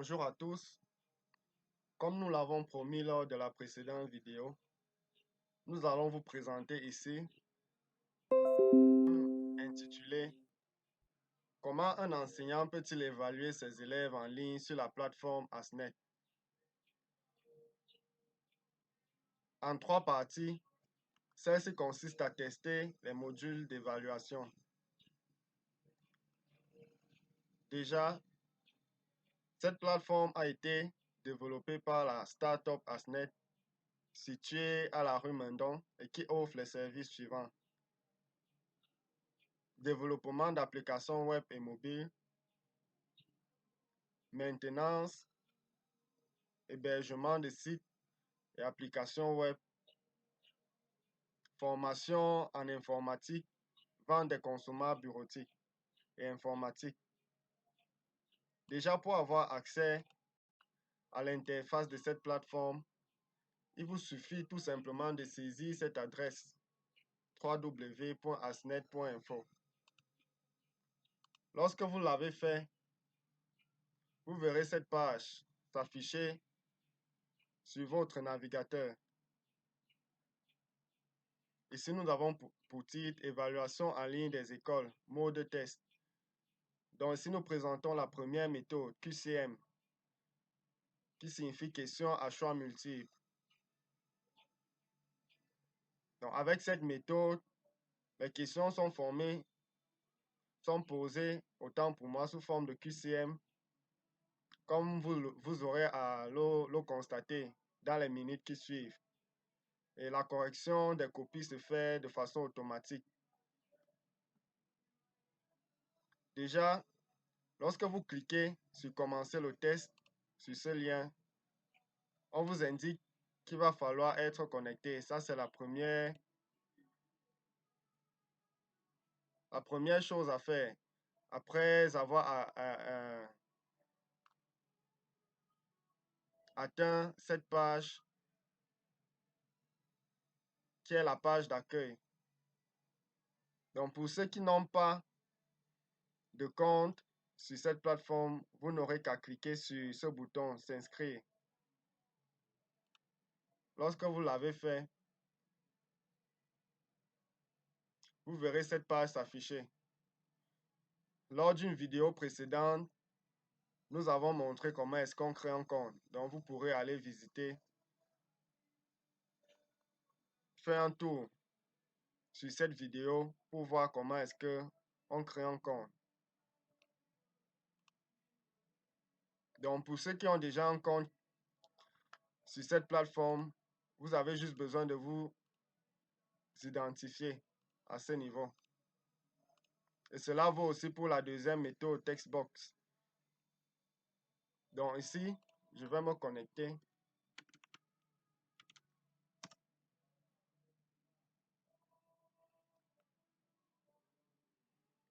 Bonjour à tous. Comme nous l'avons promis lors de la précédente vidéo, nous allons vous présenter ici intitulé Comment un enseignant peut-il évaluer ses élèves en ligne sur la plateforme Asnet? En 3 parties, celle-ci consiste à tester les modules d'évaluation. Déjà, cette plateforme a été développée par la start-up Asnet située à la rue Mendon et qui offre les services suivants: développement d'applications web et mobiles, maintenance, hébergement de sites et applications web, formation en informatique, vente des consommables bureautiques et informatique. Déjà, pour avoir accès à l'interface de cette plateforme, il vous suffit tout simplement de saisir cette adresse www.asnet.info. Lorsque vous l'avez fait, vous verrez cette page s'afficher sur votre navigateur. Ici, nous avons pour titre Évaluation en ligne des écoles, mode test. Donc ici, nous présentons la première méthode, QCM, qui signifie question à choix multiple. Donc avec cette méthode, les questions sont posées, autant pour moi, sous forme de QCM, comme vous aurez à le constater dans les minutes qui suivent. Et la correction des copies se fait de façon automatique. Déjà, lorsque vous cliquez sur Commencer le test, sur ce lien, on vous indique qu'il va falloir être connecté. Ça, c'est la première chose à faire. Après avoir atteint cette page, qui est la page d'accueil. Donc, pour ceux qui n'ont pas de compte sur cette plateforme, vous n'aurez qu'à cliquer sur ce bouton S'inscrire. Lorsque vous l'avez fait, vous verrez cette page s'afficher. Lors d'une vidéo précédente, nous avons montré comment est-ce qu'on crée un compte. Donc, vous pourrez aller visiter, faire un tour sur cette vidéo pour voir comment est-ce qu'on crée un compte. Donc, pour ceux qui ont déjà un compte sur cette plateforme, vous avez juste besoin de vous identifier à ce niveau. Et cela vaut aussi pour la deuxième méthode, Textbox. Donc ici, je vais me connecter.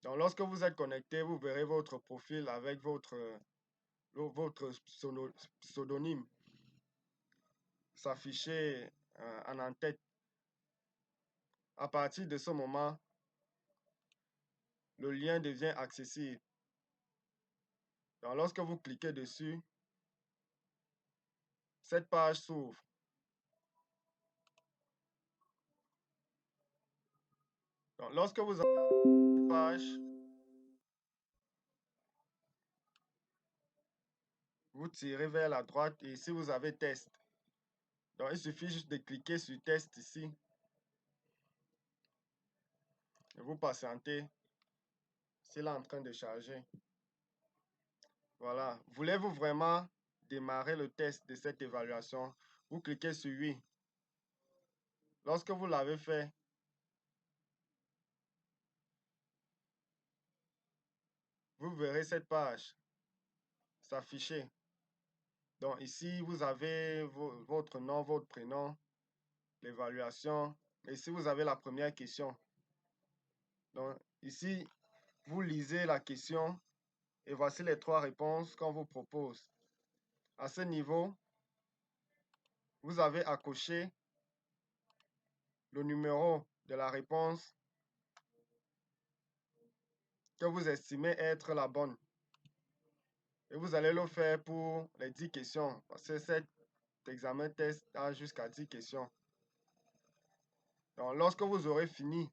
Donc lorsque vous êtes connecté, vous verrez votre profil avec votre pseudonyme s'afficher en en-tête. À partir de ce moment, le lien devient accessible. Donc lorsque vous cliquez dessus, cette page s'ouvre. Donc lorsque vous avez cette page, vous tirez vers la droite et ici vous avez test. Donc il suffit juste de cliquer sur test ici. Et vous patientez. C'est là en train de charger. Voilà. Voulez-vous vraiment démarrer le test de cette évaluation? Vous cliquez sur oui. Lorsque vous l'avez fait, vous verrez cette page s'afficher. Donc ici, vous avez votre nom, votre prénom, l'évaluation. Ici, vous avez la première question. Donc ici, vous lisez la question et voici les 3 réponses qu'on vous propose. À ce niveau, vous avez à cocher le numéro de la réponse que vous estimez être la bonne. Et vous allez le faire pour les 10 questions. Parce que cet examen test a jusqu'à 10 questions. Donc, lorsque vous aurez fini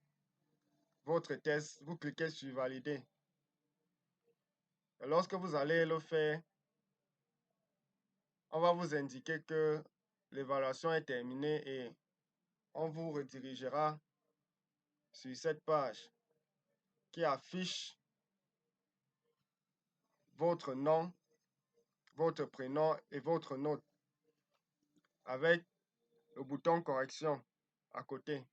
votre test, vous cliquez sur valider. Et lorsque vous allez le faire, on va vous indiquer que l'évaluation est terminée et on vous redirigera sur cette page qui affiche votre nom, votre prénom et votre note avec le bouton correction à côté.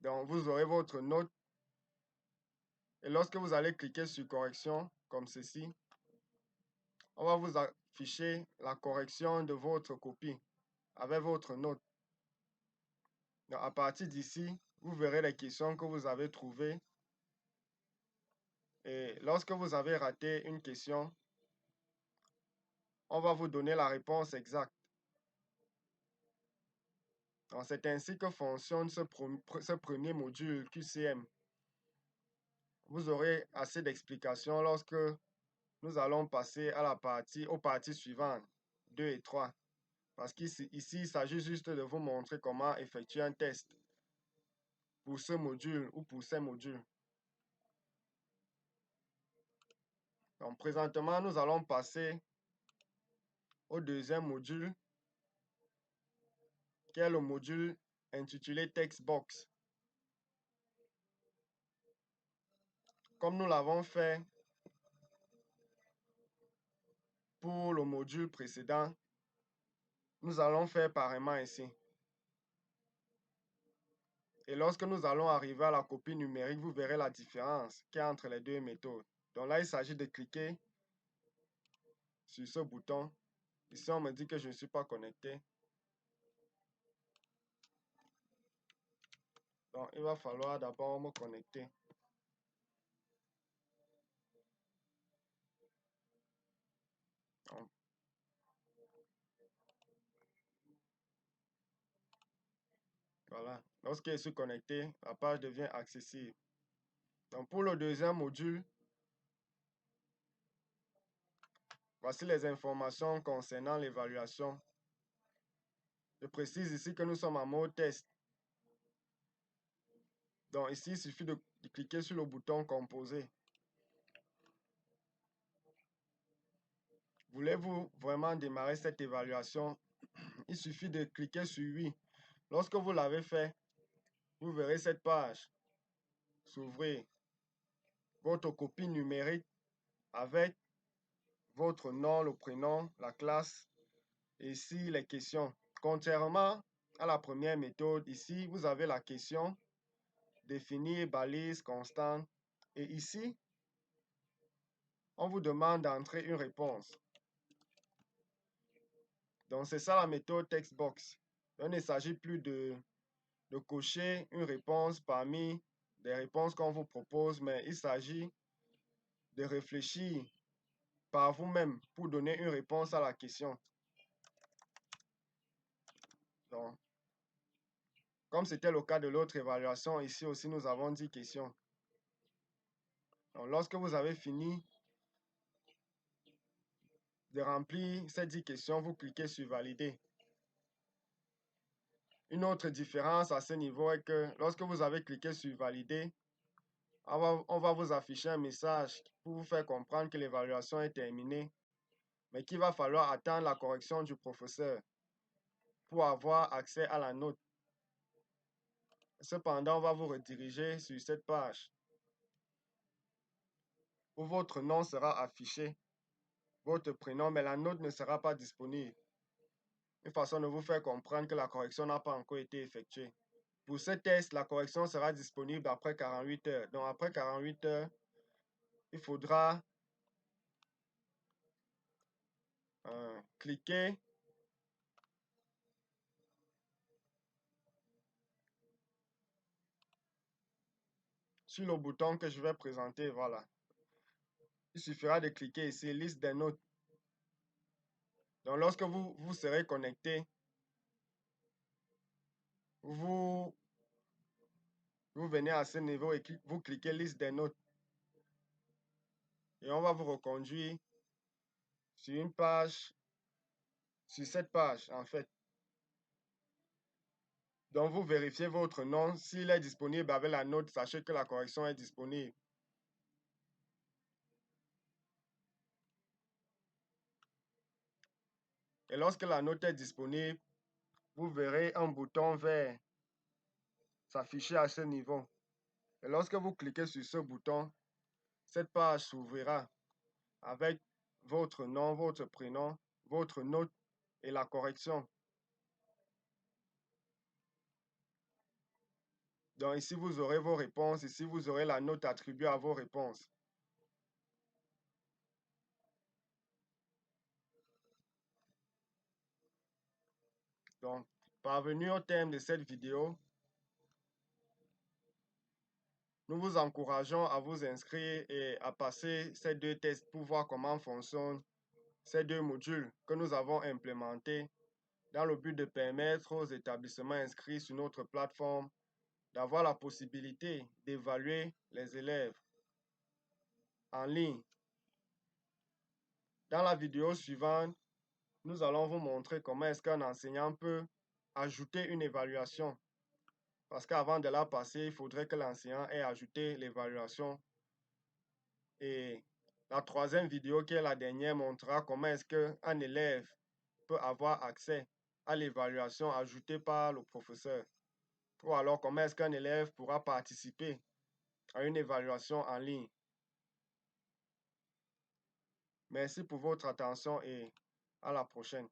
Donc, vous aurez votre note et lorsque vous allez cliquer sur correction, comme ceci, on va vous afficher la correction de votre copie avec votre note. Donc, à partir d'ici, vous verrez les questions que vous avez trouvées. Et lorsque vous avez raté une question, on va vous donner la réponse exacte. Donc, c'est ainsi que fonctionne ce premier module QCM. Vous aurez assez d'explications lorsque nous allons passer à aux parties suivantes, 2 et 3. Parce qu'ici, il s'agit juste de vous montrer comment effectuer un test pour ce module ou pour ces modules. Donc, présentement, nous allons passer au deuxième module, qui est le module intitulé Textbox. Comme nous l'avons fait pour le module précédent, nous allons faire pareillement ici. Et lorsque nous allons arriver à la copie numérique, vous verrez la différence qu'il y a entre les deux méthodes. Donc là, il s'agit de cliquer sur ce bouton. Ici, on me dit que je ne suis pas connecté. Donc, il va falloir d'abord me connecter. Donc, voilà. Lorsque je suis connecté, la page devient accessible. Donc, pour le deuxième module, voici les informations concernant l'évaluation. Je précise ici que nous sommes en mode test. Donc, ici, il suffit de cliquer sur le bouton composer. Voulez-vous vraiment démarrer cette évaluation? Il suffit de cliquer sur oui. Lorsque vous l'avez fait, vous verrez cette page s'ouvrir. Votre copie numérique avec votre nom, le prénom, la classe et ici les questions. Contrairement à la première méthode, ici vous avez la question, définir balise constante et ici on vous demande d'entrer une réponse. Donc c'est ça la méthode Textbox. Il ne s'agit plus de cocher une réponse parmi des réponses qu'on vous propose, mais il s'agit de réfléchir par vous-même pour donner une réponse à la question. Donc, comme c'était le cas de l'autre évaluation, ici aussi nous avons 10 questions. Donc, lorsque vous avez fini de remplir ces 10 questions, vous cliquez sur valider. Une autre différence à ce niveau est que lorsque vous avez cliqué sur valider, on va vous afficher un message pour vous faire comprendre que l'évaluation est terminée, mais qu'il va falloir attendre la correction du professeur pour avoir accès à la note. Cependant, on va vous rediriger sur cette page où votre nom sera affiché, votre prénom, mais la note ne sera pas disponible. Une façon de vous faire comprendre que la correction n'a pas encore été effectuée. Pour ce test, la correction sera disponible après 48 heures. Donc, après 48 heures, il faudra cliquer sur le bouton que je vais présenter. Voilà. Il suffira de cliquer ici, liste des notes. Donc, lorsque vous serez connecté, vous venez à ce niveau et vous cliquez liste des notes. Et on va vous reconduire sur une page, sur cette page en fait. Donc vous vérifiez votre nom. S'il est disponible avec la note, sachez que la correction est disponible. Et lorsque la note est disponible, vous verrez un bouton vert s'afficher à ce niveau. Et lorsque vous cliquez sur ce bouton, cette page s'ouvrira avec votre nom, votre prénom, votre note et la correction. Donc ici, vous aurez vos réponses. Ici, vous aurez la note attribuée à vos réponses. Donc, parvenu au terme de cette vidéo, nous vous encourageons à vous inscrire et à passer ces deux tests pour voir comment fonctionnent ces deux modules que nous avons implémentés dans le but de permettre aux établissements inscrits sur notre plateforme d'avoir la possibilité d'évaluer les élèves en ligne. Dans la vidéo suivante, nous allons vous montrer comment est-ce qu'un enseignant peut ajouter une évaluation. Parce qu'avant de la passer, il faudrait que l'enseignant ait ajouté l'évaluation. Et la troisième vidéo, qui est la dernière, montrera comment est-ce qu'un élève peut avoir accès à l'évaluation ajoutée par le professeur. Ou alors comment est-ce qu'un élève pourra participer à une évaluation en ligne. Merci pour votre attention et à la prochaine.